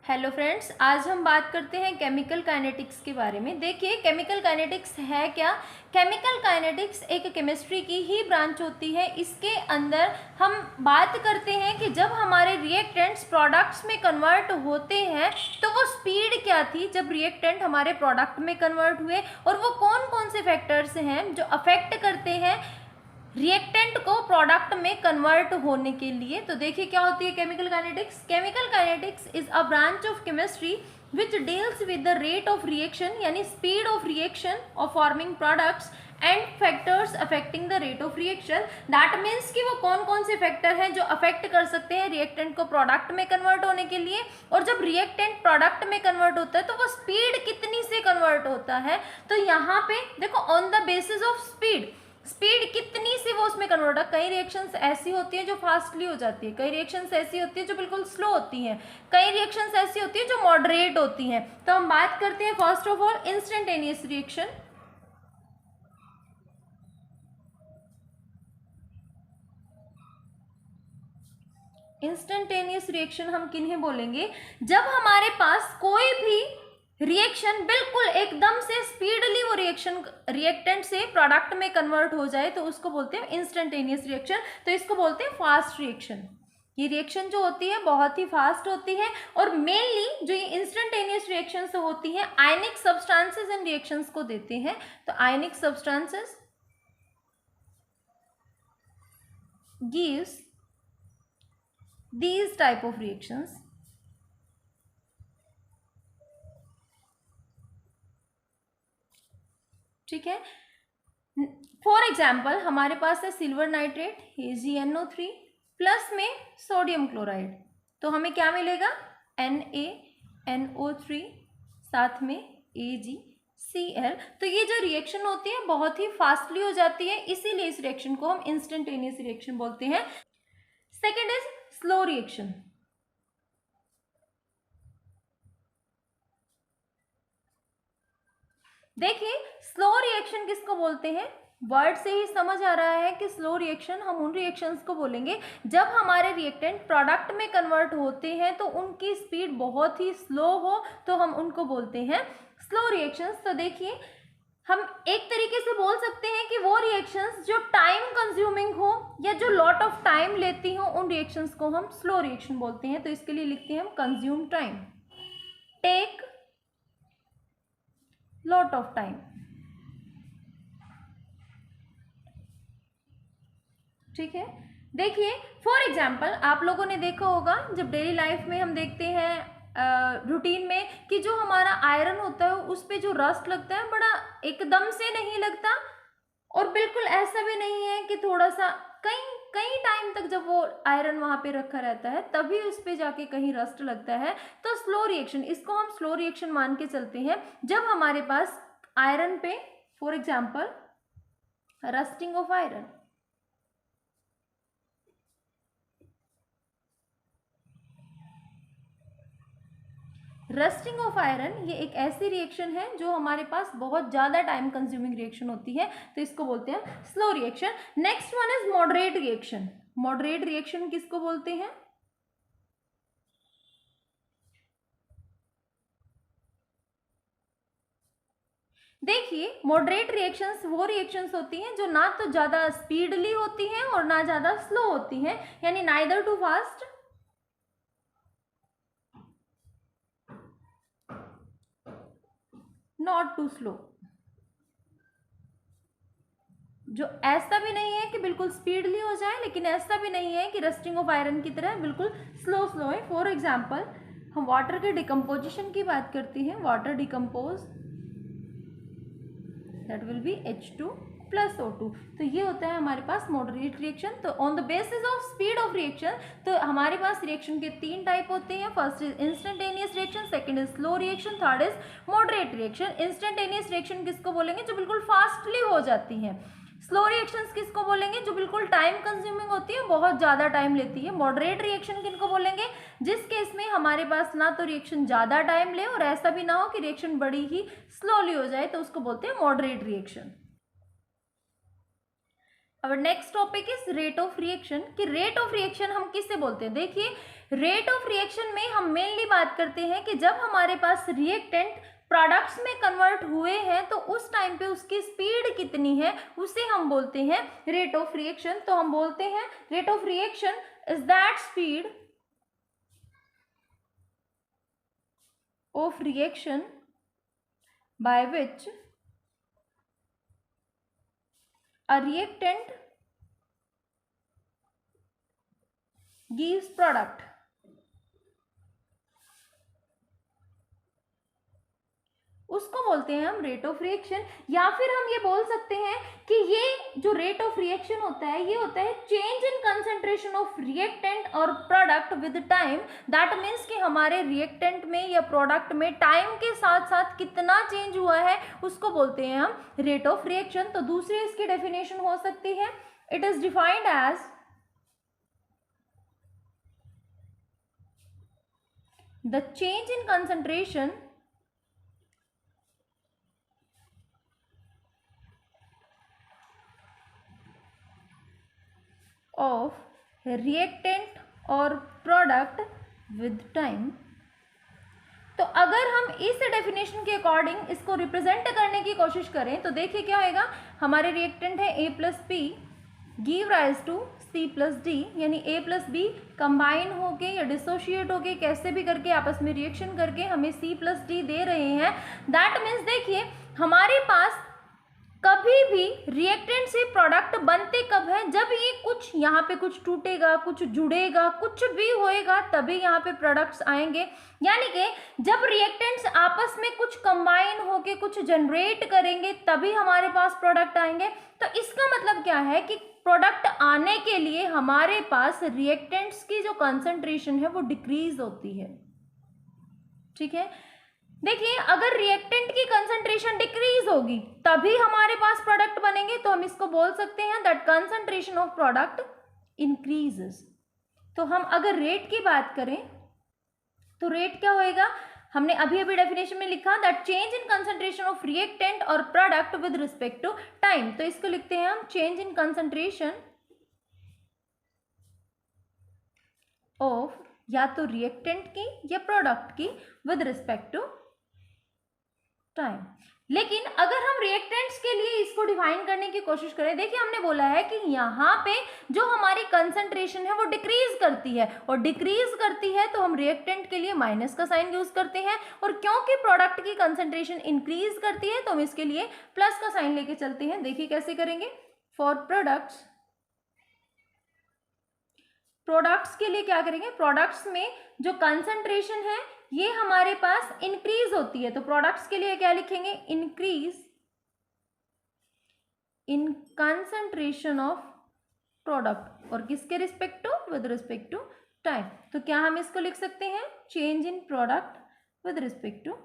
Hello friends, आज हम बात करते हैं केमिकल काइनेटिक्स के बारे में। देखिए, केमिकल काइनेटिक्स है क्या। केमिकल काइनेटिक्स एक केमिस्ट्री की ही ब्रांच होती है। इसके अंदर हम बात करते हैं कि जब हमारे रिएक्टेंट्स प्रोडक्ट्स में कन्वर्ट होते हैं तो वो स्पीड क्या थी जब रिएक्टेंट हमारे प्रोडक्ट में कन्वर्ट हुए, और वो कौन कौन से फैक्टर्स हैं जो अफेक्ट करते हैं रिएक्टेंट को प्रोडक्ट में कन्वर्ट होने के लिए। तो देखिए क्या होती है chemical kinetics. Chemical kinetics is a branch of chemistry which deals with the rate of reaction, यानी speed of reaction of forming products and factors affecting the rate of reaction. That means कि वो कौन कौन से factor हैं जो affect कर सकते हैं रिएक्टेंट को प्रोडक्ट में कन्वर्ट होने के लिए, और जब रिएक्टेंट प्रोडक्ट में कन्वर्ट होता है तो वो स्पीड कितनी से कन्वर्ट होता है। तो यहाँ पे देखो, on the basis of speed कितनी सी वो उसमें कन्वर्ट है। कई रिएक्शंस ऐसी होती है जो फास्टली हो जाती है, कई रिएक्शंस ऐसी होती है जो बिल्कुल स्लो होती हैं, कई रिएक्शंस ऐसी होती है जो मॉडरेट होती हैं। तो हम बात करते हैं first of all instantaneous reaction. Instantaneous reaction हम किन्हें बोलेंगे? जब हमारे पास कोई भी रिएक्शन बिल्कुल एकदम से स्पीडली वो रिएक्टेंट से प्रोडक्ट में कन्वर्ट हो जाए तो उसको बोलते हैं इंस्टेंटेनियस रिएक्शन। तो इसको बोलते हैं फास्ट रिएक्शन। ये रिएक्शन जो होती है बहुत ही फास्ट होती है, और मेनली जो ये इंस्टेंटेनियस रिएक्शन होती हैं आयनिक सब्सटेंसेस इन रिएक्शंस को देते हैं। तो ionic substances gives these type of reactions। ठीक है, फॉर एग्जाम्पल हमारे पास है सिल्वर नाइट्रेट AgNO3 प्लस में सोडियम क्लोराइड, तो हमें क्या मिलेगा? NaNO3 साथ में AgCl। तो ये जो रिएक्शन होती है बहुत ही फास्टली हो जाती है, इसीलिए इस रिएक्शन को हम इंस्टेंटेनियस रिएक्शन बोलते हैं। Second is slow reaction. देखिए, स्लो रिएक्शन किसको बोलते हैं? वर्ड से ही समझ आ रहा है कि स्लो रिएक्शन हम उन रिएक्शंस को बोलेंगे जब हमारे रिएक्टेंट प्रोडक्ट में कन्वर्ट होते हैं तो उनकी स्पीड बहुत ही स्लो हो, तो हम उनको बोलते हैं स्लो रिएक्शंस। तो देखिए, हम एक तरीके से बोल सकते हैं कि वो रिएक्शंस जो टाइम कंज्यूमिंग हो या जो लॉट ऑफ टाइम लेती हो, उन रिएक्शंस को हम स्लो रिएक्शन बोलते हैं। तो इसके लिए लिखते हैं हम consume time, take lot of time. ठीक है, देखिए फॉर एग्जाम्पल आप लोगों ने देखा होगा जब डेली लाइफ में हम देखते हैं रूटीन में कि जो हमारा आयरन होता है उस पे जो रस्ट लगता है बड़ा एकदम से नहीं लगता, और बिल्कुल ऐसा भी नहीं है कि थोड़ा सा कई कई टाइम तक जब वो आयरन वहां पे रखा रहता है तभी उस पे जाके कहीं रस्ट लगता है। तो स्लो रिएक्शन, इसको हम स्लो रिएक्शन मान के चलते हैं जब हमारे पास आयरन पे for example rusting of iron, rusting of iron ये एक ऐसी रिएक्शन है जो हमारे पास बहुत ज़्यादा टाइम कंज्यूमिंग रिएक्शन होती है, तो इसको बोलते हैं slow reaction. Next one is moderate reaction. Moderate reaction किसको बोलते हैं? देखिए, मॉडरेट रिएक्शंस वो रिएक्शंस होती हैं जो ना तो ज़्यादा स्पीडली होती हैं और ना ज़्यादा स्लो होती हैं, यानी neither too fast not too slow. जो ऐसा भी नहीं है कि बिल्कुल स्पीडली हो जाए, लेकिन ऐसा भी नहीं है कि रस्टिंग ऑफ आयरन की तरह बिल्कुल स्लो है। फॉर एग्जाम्पल हम वाटर के डिकम्पोजिशन की बात करते हैं। Water decompose, that will B H2 plus O2। तो ये होता है हमारे पास मॉडरेट रिएक्शन। तो on the basis of speed of reaction, तो हमारे पास रिएक्शन के तीन टाइप होते हैं। First is instantaneous reaction, second is slow reaction, third is moderate reaction. Instantaneous reaction किसको बोलेंगे? जो बिल्कुल फास्टली हो जाती हैं। स्लो रिएक्शंस किसको बोलेंगे? जो बिल्कुल टाइम कंज्यूमिंग होती है, बहुत ज़्यादा टाइम लेती है। मॉडरेट रिएक्शन किनको बोलेंगे? जिस केस में हमारे पास ना तो रिएक्शन ज़्यादा टाइम ले और ऐसा भी ना हो कि रिएक्शन बड़ी ही स्लोली हो जाए, तो उसको बोलते हैं मॉडरेट रिएक्शन। अब next topic is rate of reaction. कि रेट ऑफ रिएक्शन हम किससे बोलते हैं? देखिए, रेट ऑफ रिएक्शन में हम मेनली बात करते हैं कि जब हमारे पास रिएक्टेंट प्रोडक्ट्स में कन्वर्ट हुए हैं तो उस टाइम पे उसकी स्पीड कितनी है उसे हम बोलते हैं रेट ऑफ रिएक्शन। तो हम बोलते हैं rate of reaction is that speed of reaction by which a reactant gives product। उसको बोलते हैं हम रेट ऑफ रिएक्शन, या फिर हम ये बोल सकते हैं कि ये जो रेट ऑफ रिएक्शन होता है ये होता है change in concentration of reactant और product with time. That means कि हमारे रिएक्टेंट में या प्रोडक्ट में टाइम के साथ साथ कितना चेंज हुआ है उसको बोलते हैं हम रेट ऑफ रिएक्शन। तो दूसरी इसकी डेफिनेशन हो सकती है, it is defined as the change in concentration of reactant और product with time। तो अगर हम इस डेफिनेशन के अकॉर्डिंग इसको रिप्रेजेंट करने की कोशिश करें तो देखिए क्या होएगा, हमारे रिएक्टेंट है A plus P give rise to C plus D, यानी A प्लस बी कंबाइन होके या डिसोशिएट होके कैसे भी करके आपस में रिएक्शन करके हमें C प्लस डी दे रहे हैं। दैट मीन्स देखिए हमारे पास कभी भी रिएक्टेंट से प्रोडक्ट बनते कब है, जब ये कुछ यहाँ पे कुछ टूटेगा, कुछ जुड़ेगा, कुछ भी होएगा तभी यहाँ पे प्रोडक्ट्स आएंगे। यानी कि जब रिएक्टेंट्स आपस में कुछ कंबाइन होके कुछ जनरेट करेंगे तभी हमारे पास प्रोडक्ट आएंगे। तो इसका मतलब क्या है कि प्रोडक्ट आने के लिए हमारे पास रिएक्टेंट्स की जो कंसंट्रेशन है वो डिक्रीज होती है। ठीक है, देखिए अगर रिएक्टेंट की कंसंट्रेशन डिक्रीज होगी तभी हमारे पास प्रोडक्ट बनेंगे, तो हम इसको बोल सकते हैं that concentration of product increases. तो हम अगर रेट की बात करें तो रेट क्या होएगा, हमने अभी अभी डेफिनेशन में लिखा that change in concentration of reactant और product with respect to time. तो इसको लिखते हैं हम चेंज इन कंसंट्रेशन ऑफ या तो रिएक्टेंट की या प्रोडक्ट की विद रिस्पेक्ट टू टाइम। लेकिन अगर हम रिएक्टेंट्स के लिए इसको डिफाइन करने की कोशिश करें, देखिए हमने बोला है कि यहाँ पे जो हमारी कंसंट्रेशन है वो डिक्रीज करती है, और डिक्रीज करती है तो हम रिएक्टेंट के लिए माइनस का साइन यूज करते हैं, और क्योंकि प्रोडक्ट की कंसंट्रेशन इंक्रीज करती है तो हम इसके लिए प्लस का साइन लेके चलते हैं। देखिए कैसे करेंगे, फॉर प्रोडक्ट्स के लिए क्या करेंगे, प्रोडक्ट्स में जो कंसंट्रेशन है ये हमारे पास इंक्रीज होती है, तो प्रोडक्ट्स के लिए क्या लिखेंगे, increase in concentration of product, और किसके respect to, with respect to time. तो क्या हम इसको लिख सकते हैं, change in product with respect to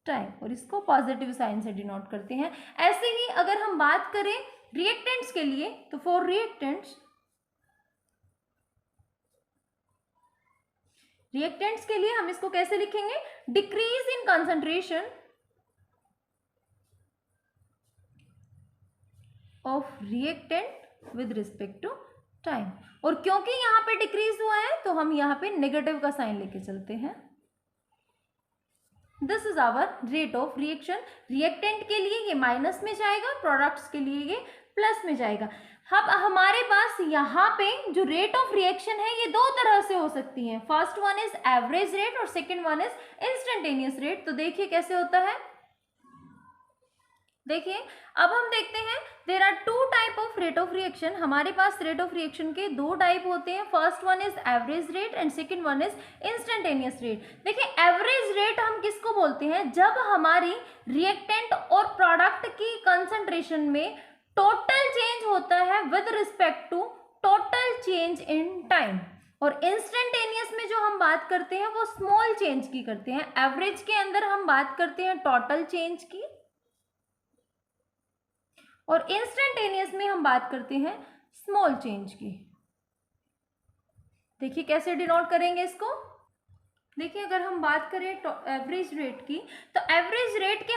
time, और इसको पॉजिटिव साइन से डिनोट करते हैं। ऐसे ही अगर हम बात करें रिएक्टेंट्स के लिए तो फॉर रिएक्टेंट्स के लिए हम इसको कैसे लिखेंगे, decreases in concentration of reactant with respect to time, और क्योंकि यहाँ पे डिक्रीज हुआ है तो हम यहाँ पे नेगेटिव का साइन लेके चलते हैं। This is hour rate of reaction. Reactant के लिए ये माइनस में जाएगा, प्रोडक्ट्स के लिए ये प्लस में जाएगा। अब हमारे पास यहाँ पे जो रेट ऑफ रिएक्शन है ये दो तरह से हो सकती है, first one is average rate और second one is instantaneous rate. तो देखिए कैसे होता है, देखिए अब हम देखते हैं there are two type of rate of reaction. हमारे पास रेट ऑफ रिएक्शन के दो टाइप होते हैं, first one is average rate and second one is instantaneous rate. देखिए एवरेज रेट हम किसको बोलते हैं, जब हमारी रिएक्टेंट और प्रोडक्ट की कंसंट्रेशन में टोटल चेंज होता है with respect to total change in time, और इंस्टेंटेनियस में जो हम बात करते हैं वो स्मॉल चेंज की करते हैं। एवरेज के अंदर हम बात करते हैं टोटल चेंज की, और इंस्टेंटेनियस में हम बात करते हैं स्मॉल चेंज की। देखिए कैसे डिनोट करेंगे इसको, देखिए अगर हम बात करें तो एवरेज रेट की, तो एवरेज रेट के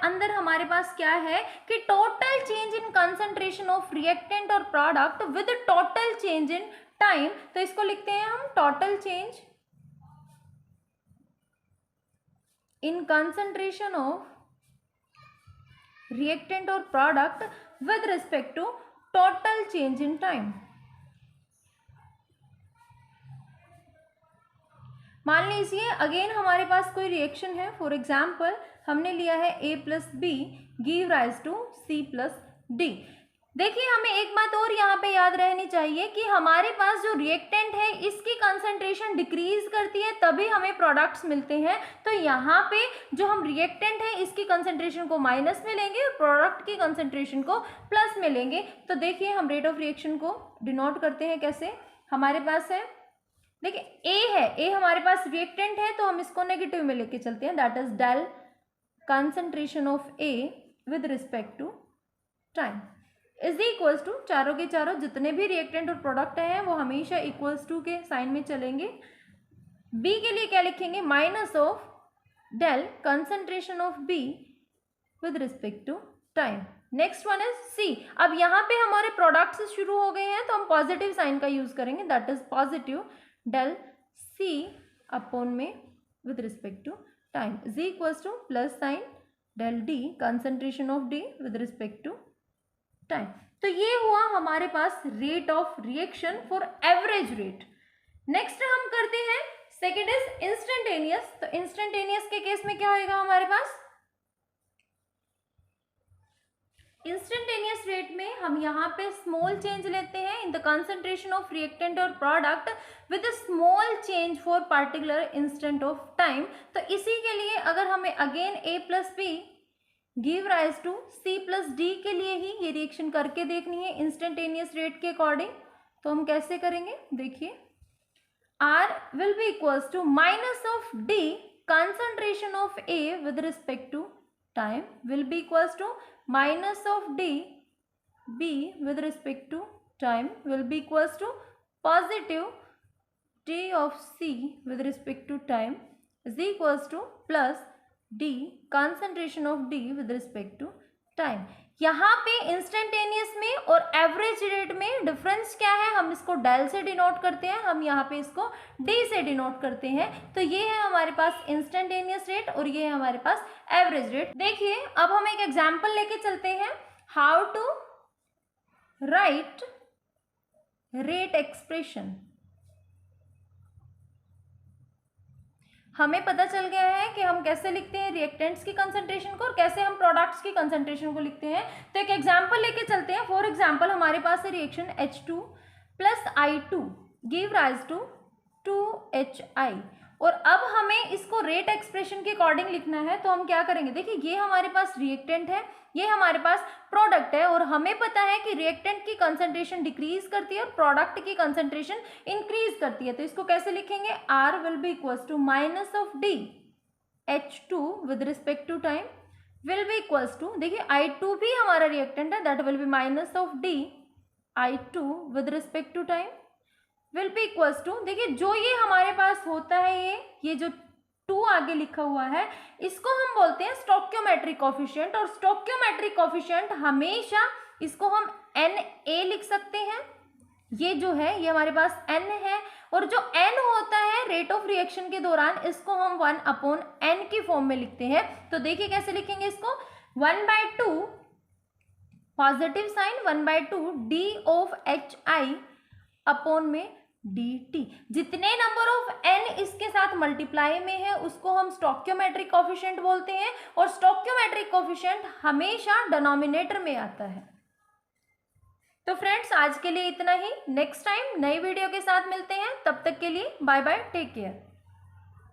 अंदर हमारे पास क्या है कि total change in concentration of reactant और product with total change in time. तो इसको लिखते हैं हम total change in concentration of reactant और product with respect to total change in time. मान लीजिए अगेन हमारे पास कोई रिएक्शन है, फॉर एग्जाम्पल हमने लिया है A plus B give rise to C plus D. देखिए हमें एक बात और यहाँ पे याद रहनी चाहिए कि हमारे पास जो रिएक्टेंट है इसकी कंसंट्रेशन डिक्रीज करती है तभी हमें प्रोडक्ट्स मिलते हैं। तो यहाँ पे जो हम रिएक्टेंट है इसकी कंसंट्रेशन को माइनस में लेंगे और प्रोडक्ट की कंसंट्रेशन को प्लस में लेंगे। तो देखिए हम रेट ऑफ रिएक्शन को डिनोट करते हैं कैसे। हमारे पास है, देखिए A है, A हमारे पास रिएक्टेंट है तो हम इसको नेगेटिव में लेके चलते हैं, that is del concentration of A with respect to time is equals to, चारों के चारों जितने भी रिएक्टेंट और प्रोडक्ट हैं वो हमेशा इक्वल्स टू के साइन में चलेंगे। B के लिए क्या लिखेंगे, minus of del concentration of B with respect to time. Next one is C। अब यहाँ पे हमारे प्रोडक्ट्स शुरू हो गए हैं तो हम पॉजिटिव साइन का यूज करेंगे, that is positive del C upon में with respect to time is equals to plus sign del D concentration of D with respect to time. तो ये हुआ हमारे पास rate of reaction for average rate. Next हम करते हैं second is instantaneous. तो इंस्टेंटेनियस के केस में क्या होएगा हमारे पास, इंस्टेंटेनियस रेट में हम यहाँ पे स्मॉल चेंज लेते हैं in the concentration of reactant और product with a small change for particular instant of time. तो इसी के लिए अगर हमें again A plus B give rise to C plus D के लिए ही ये रिएक्शन करके देखनी है इंस्टेंटेनियस रेट के अकॉर्डिंग, तो हम कैसे करेंगे, देखिए R will be equals to minus of D concentration of A with respect to time will be equals to minus of D B with respect to time will be equals to positive D of C with respect to time is equals to plus D concentration of D with respect to time. यहाँ पे instantaneous में और average rate में difference क्या है, हम इसको del से डिनोट करते हैं, हम यहाँ पे इसको D से डिनोट करते हैं। तो ये है हमारे पास इंस्टेंटेनियस रेट और ये है हमारे पास एवरेज रेट। देखिए अब हम एक एग्जाम्पल लेके चलते हैं, how to write rate expression. हमें पता चल गया है कि हम कैसे लिखते हैं रिएक्टेंट्स की कंसंट्रेशन को और कैसे हम प्रोडक्ट्स की कंसंट्रेशन को लिखते हैं। तो एक एग्जांपल लेके चलते हैं। फॉर एग्जांपल हमारे पास है reaction H2 plus I2 give rise to 2HI और अब हमें इसको रेट एक्सप्रेशन के अकॉर्डिंग लिखना है। तो हम क्या करेंगे, देखिए ये हमारे पास रिएक्टेंट है, ये हमारे पास प्रोडक्ट है और हमें पता है कि रिएक्टेंट की कंसंट्रेशन डिक्रीज करती है और प्रोडक्ट की कंसंट्रेशन इंक्रीज करती है। तो इसको कैसे लिखेंगे, R will be equals to minus of D H2 with respect to time will be equals to, देखिए I2 भी हमारा रिएक्टेंट है, that will be minus of D I2 with respect to time will be equals to, देखिए जो ये हमारे पास होता है ये जो 2 आगे लिखा हुआ है इसको हम बोलते हैं स्टोक्योमेट्रिक कोफिशिएंट और स्टोक्योमेट्रिक कोफिशिएंट हमेशा इसको हम Na लिख सकते हैं। ये जो है ये हमारे पास n है और जो n होता है रेट ऑफ रिएक्शन के दौरान इसको हम 1/n की फॉर्म में लिखते हैं। तो देखिए कैसे लिखेंगे इसको, 1/2 positive sign 1/2 D of HI upon में dt। जितने नंबर ऑफ n इसके साथ मल्टीप्लाई में है उसको हम स्टोक्योमेट्रिक कोफिशिएंट बोलते हैं और स्टोक्योमेट्रिक कोफिशिएंट हमेशा डिनोमिनेटर में आता है। तो फ्रेंड्स आज के लिए इतना ही, नेक्स्ट टाइम नई वीडियो के साथ मिलते हैं, तब तक के लिए बाय बाय, टेक केयर।